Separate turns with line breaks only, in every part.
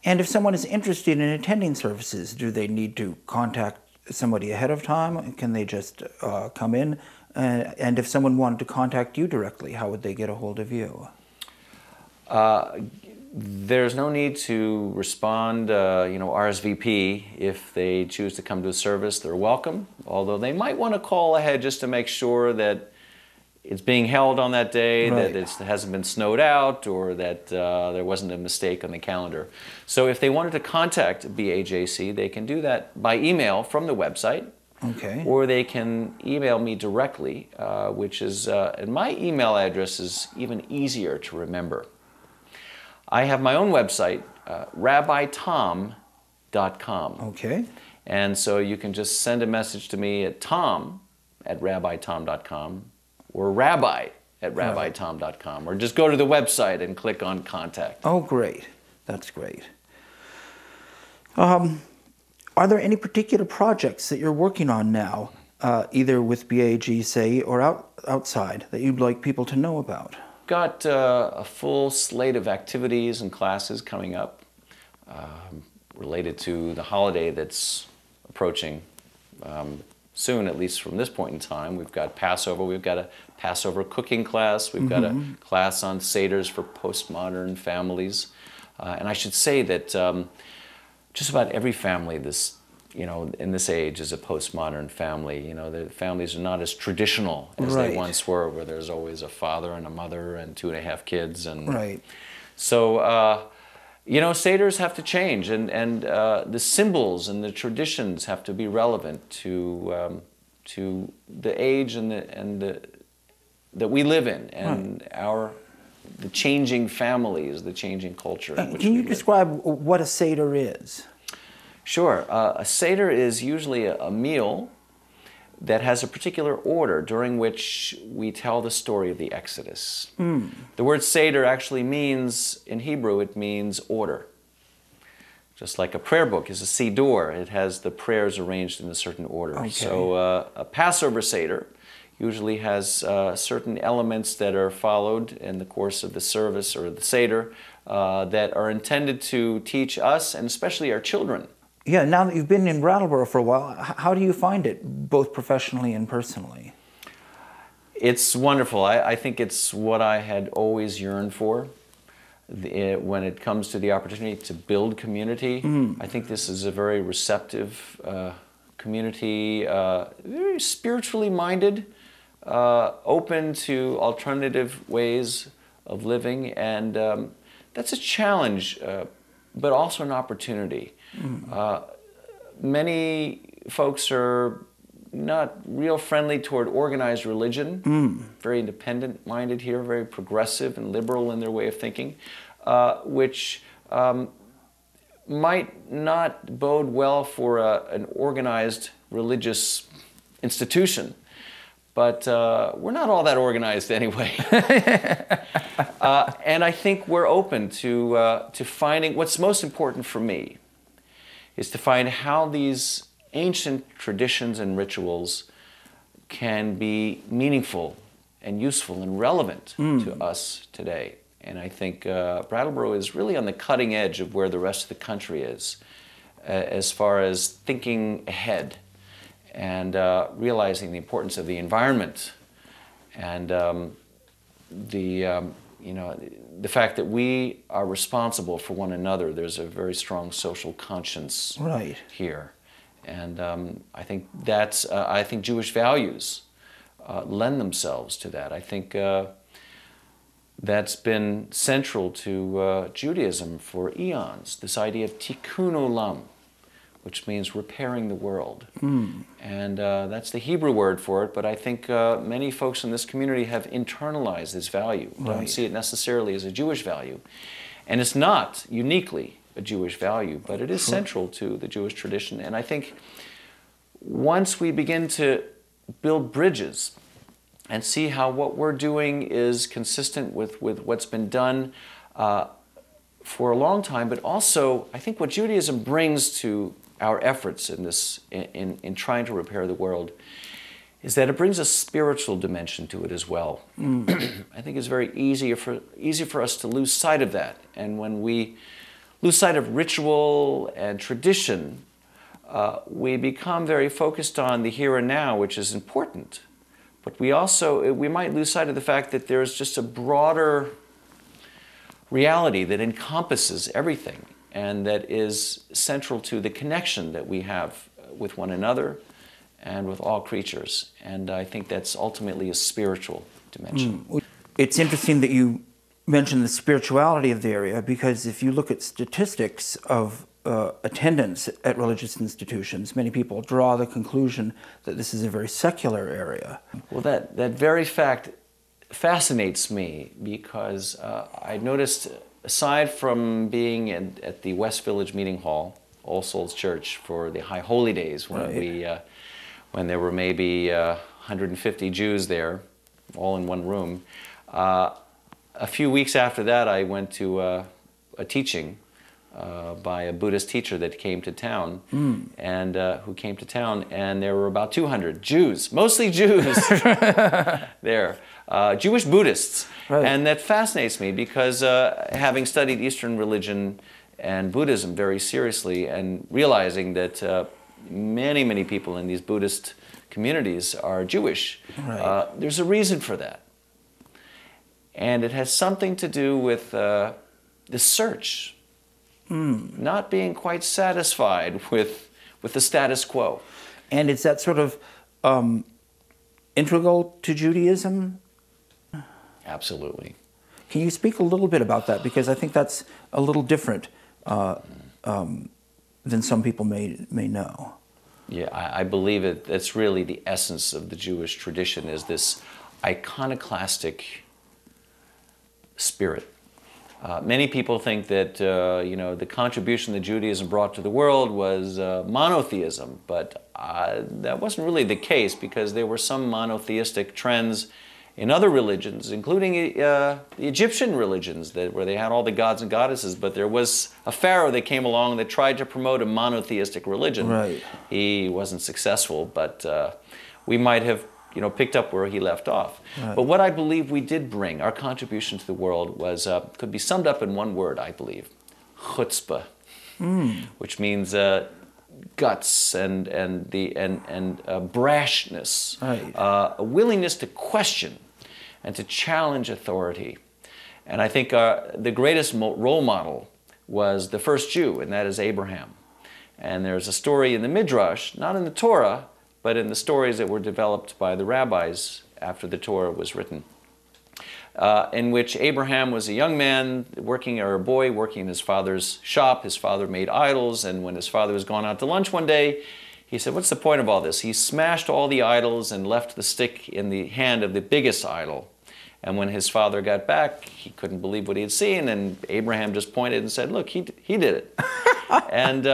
And if someone is interested in attending services, do they need to contact somebody ahead of time? Can they just come in? And if someone wanted to contact you directly, how would they get a hold of you?
There's no need to respond, RSVP. If they choose to come to a service, they're welcome. Although they might want to call ahead just to make sure that it's being held on that day,
right.
that it hasn't been snowed out, or that there wasn't a mistake on the calendar. So if they wanted to contact BAJC, they can do that by email from the website.
Okay.
Or they can email me directly, which is, and my email address is even easier to remember. I have my own website, rabbitom.com.
Okay.
And so you can just send a message to me at tom@rabbitom.com or rabbi@rabbitom.com, or just go to the website and click on contact.
Oh, great. That's great. Are there any particular projects that you're working on now, either with BAJC or outside, that you'd like people to know about?
Got a full slate of activities and classes coming up related to the holiday that's approaching soon, at least from this point in time. We've got Passover. We've got a Passover cooking class. We've got a class on Seders for postmodern families. And I should say that just about every family in this age is a postmodern family. The families are not as traditional as
right.
they once were, where there's always a father and a mother and 2.5 kids. And
right.
So, Seders have to change, and the symbols and the traditions have to be relevant to the age that we live in, and
right.
the changing families, the changing culture.
Can you describe what a Seder is?
Sure. A Seder is usually a meal that has a particular order during which we tell the story of the Exodus. The word Seder actually means, in Hebrew, it means order. Just like a prayer book is a Siddur, it has the prayers arranged in a certain order.
Okay.
So a Passover Seder usually has certain elements that are followed in the course of the service or the Seder that are intended to teach us, and especially our children.
Yeah, now that you've been in Brattleboro for a while, how do you find it, both professionally and personally?
It's wonderful. I think it's what I had always yearned for. When it comes to the opportunity to build community, I think this is a very receptive community, very spiritually minded, open to alternative ways of living, and that's a challenge, but also an opportunity. Many folks are not real friendly toward organized religion, very independent-minded here, very progressive and liberal in their way of thinking, which might not bode well for an organized religious institution. But we're not all that organized anyway. And I think we're open to finding, what's most important for me is to find how these ancient traditions and rituals can be meaningful and useful and relevant to us today. And I think Brattleboro is really on the cutting edge of where the rest of the country is as far as thinking ahead and realizing the importance of the environment and the fact that we are responsible for one another. There's a very strong social conscience
right.
here. And I think that's, I think Jewish values lend themselves to that. I think that's been central to Judaism for eons, this idea of tikkun olam, which means repairing the world. And that's the Hebrew word for it, but I think many folks in this community have internalized this value, don't see it necessarily as a Jewish value. And it's not uniquely a Jewish value, but it is central to the Jewish tradition. And I think once we begin to build bridges and see how what we're doing is consistent with what's been done for a long time, but also I think what Judaism brings to our efforts in this, in trying to repair the world, is that it brings a spiritual dimension to it as well. I think it's very easy for us to lose sight of that. And when we lose sight of ritual and tradition, we become very focused on the here and now, which is important. But we might lose sight of the fact that there's just a broader reality that encompasses everything and that is central to the connection that we have with one another and with all creatures. And I think that's ultimately a spiritual dimension.
It's interesting that you mentioned the spirituality of the area, because if you look at statistics of attendance at religious institutions, many people draw the conclusion that this is a very secular area.
Well, that very fact fascinates me, because I noticed, aside from being at the West Village Meeting Hall, All Souls Church, for the High Holy Days, when when there were maybe 150 Jews there, all in one room, a few weeks after that, I went to a teaching by a Buddhist teacher that came to town, and who came to town, and there were about 200 Jews, mostly Jews, there, Jewish Buddhists, and that fascinates me because having studied Eastern religion and Buddhism very seriously, and realizing that many people in these Buddhist communities are Jewish, there's a reason for that, and it has something to do with the search. Not being quite satisfied with the status quo.
And is that sort of integral to Judaism?
Absolutely.
Can you speak a little bit about that? Because I think that's a little different than some people may know.
Yeah, I believe that's really the essence of the Jewish tradition, is this iconoclastic spirit. Many people think that the contribution that Judaism brought to the world was monotheism, but that wasn't really the case, because there were some monotheistic trends in other religions, including the Egyptian religions, where they had all the gods and goddesses, but there was a pharaoh that came along that tried to promote a monotheistic religion.
Right.
He wasn't successful, but we might have picked up where he left off. Right. But what I believe we did bring, our contribution to the world, was could be summed up in one word, I believe: chutzpah, which means guts and brashness, a willingness to question and to challenge authority. And I think the greatest role model was the first Jew, and that is Abraham. And there's a story in the Midrash, not in the Torah, but in the stories that were developed by the rabbis after the Torah was written, in which Abraham was a young man or a boy working in his father's shop. His father made idols, and when his father was gone out to lunch one day, he said, "What's the point of all this?" He smashed all the idols and left the stick in the hand of the biggest idol. And when his father got back, he couldn't believe what he had seen, and Abraham just pointed and said, "Look, he did it." And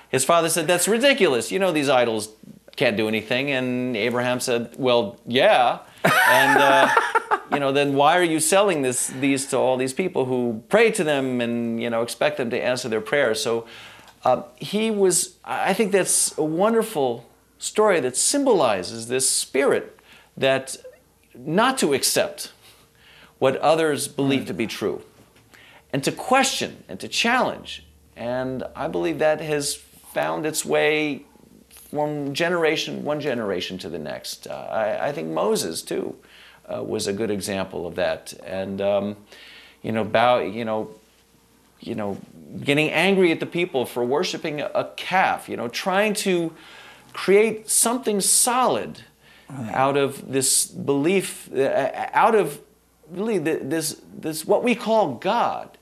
his father said, "That's ridiculous. You know these idols can't do anything." And Abraham said, "Well, yeah. And then why are you selling these to all these people who pray to them and expect them to answer their prayers?" So I think that's a wonderful story that symbolizes this spirit that not to accept what others believe to be true, and to question and to challenge. And I believe that has found its way from one generation to the next. I think Moses too was a good example of that. And getting angry at the people for worshiping a calf. Trying to create something solid out of this belief, out of really this what we call God.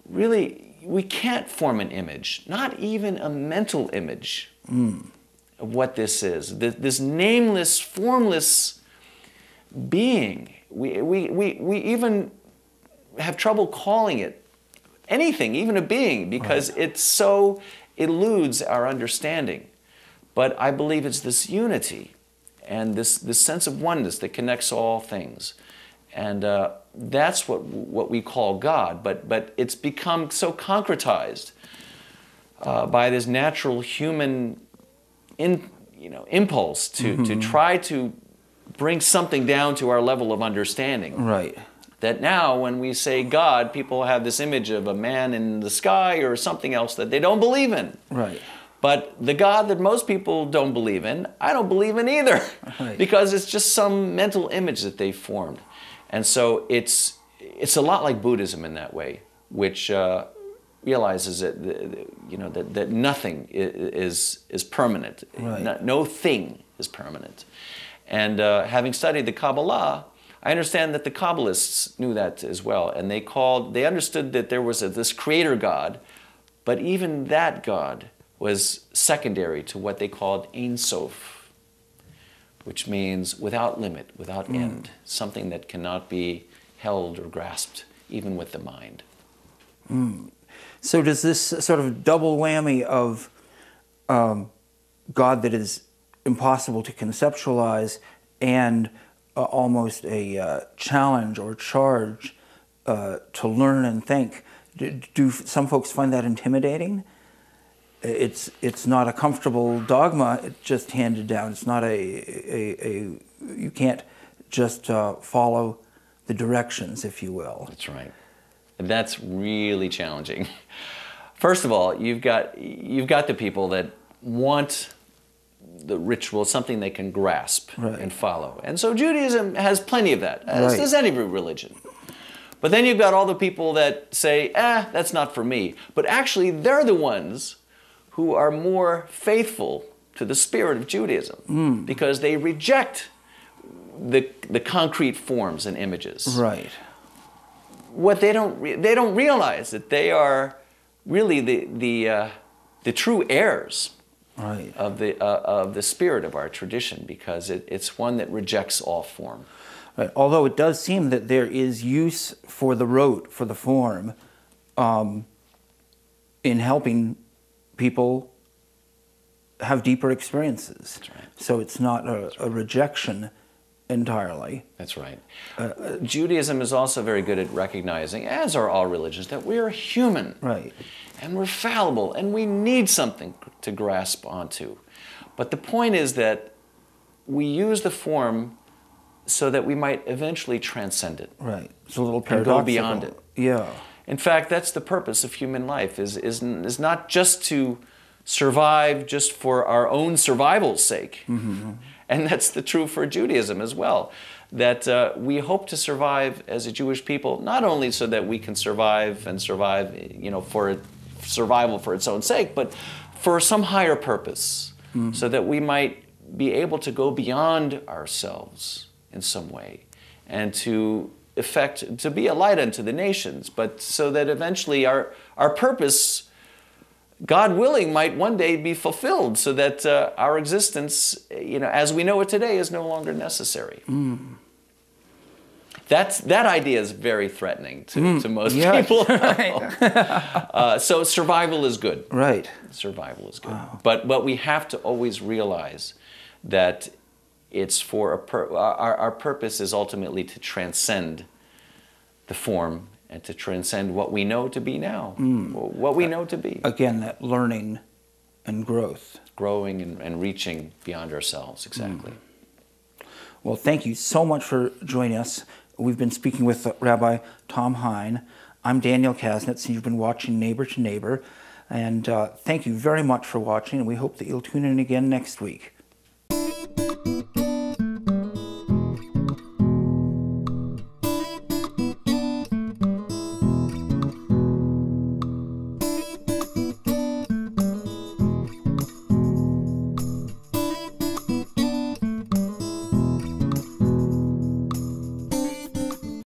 Really, we can't form an image, not even a mental image of what this is. This nameless, formless being. We even have trouble calling it anything, even a being, because it so eludes our understanding. But I believe it's this unity and this sense of oneness that connects all things. And that's what we call God. But it's become so concretized by this natural human impulse to try to bring something down to our level of understanding.
Right.
That now when we say God, people have this image of a man in the sky or something else that they don't believe in.
Right.
But the God that most people don't believe in, I don't believe in either.
Right.
Because it's just some mental image that they formed. And so it's a lot like Buddhism in that way, which realizes that that nothing is permanent.
Right.
No thing is permanent. And having studied the Kabbalah, I understand that the Kabbalists knew that as well, and they understood that there was this creator God, but even that God was secondary to what they called Ein Sof, which means without limit, without end, something that cannot be held or grasped, even with the mind.
So does this sort of double whammy of God that is impossible to conceptualize and almost a challenge or charge to learn and think, do some folks find that intimidating? It's not a comfortable dogma. It's just handed down. It's not you can't just follow the directions, if you will.
That's right. That's really challenging. First of all, you've got the people that want the ritual, something they can grasp and follow. And so Judaism has plenty of that, as does any religion. But then you've got all the people that say, that's not for me. But actually, they're the ones who are more faithful to the spirit of Judaism because they reject the concrete forms and images.
Right.
What they don't realize that they are really the true heirs of the spirit of our tradition, because it's one that rejects all form.
Right. Although it does seem that there is use for the rote, for the form, in helping people have deeper experiences.
That's right.
So it's not a rejection entirely.
That's right. Judaism is also very good at recognizing, as are all religions, that we are human.
Right.
And we're fallible, and we need something to grasp onto. But the point is that we use the form so that we might eventually transcend it.
Right. It's a little paradoxical.
And go beyond it.
Yeah.
In fact, that's the purpose of human life, is not just to survive just for our own survival's sake. Mm-hmm. And that's the true for Judaism as well, that we hope to survive as a Jewish people, not only so that we can survive, for survival for its own sake, but for some higher purpose, so that we might be able to go beyond ourselves in some way, and to be a light unto the nations, but so that eventually our purpose, God willing, might one day be fulfilled, so that our existence, as we know it today, is no longer necessary. That idea is very threatening to most people. Right. So survival is good.
Right.
Survival is good.
Wow.
But we have to always realize that it's for our purpose is ultimately to transcend the form and to transcend what we know to be now, what we know to be.
Again, that learning and growth.
Growing and reaching beyond ourselves, exactly.
Well, thank you so much for joining us. We've been speaking with Rabbi Tom Heyn. I'm Daniel Kasnitz, and you've been watching Neighbor to Neighbor. And thank you very much for watching, and we hope that you'll tune in again next week.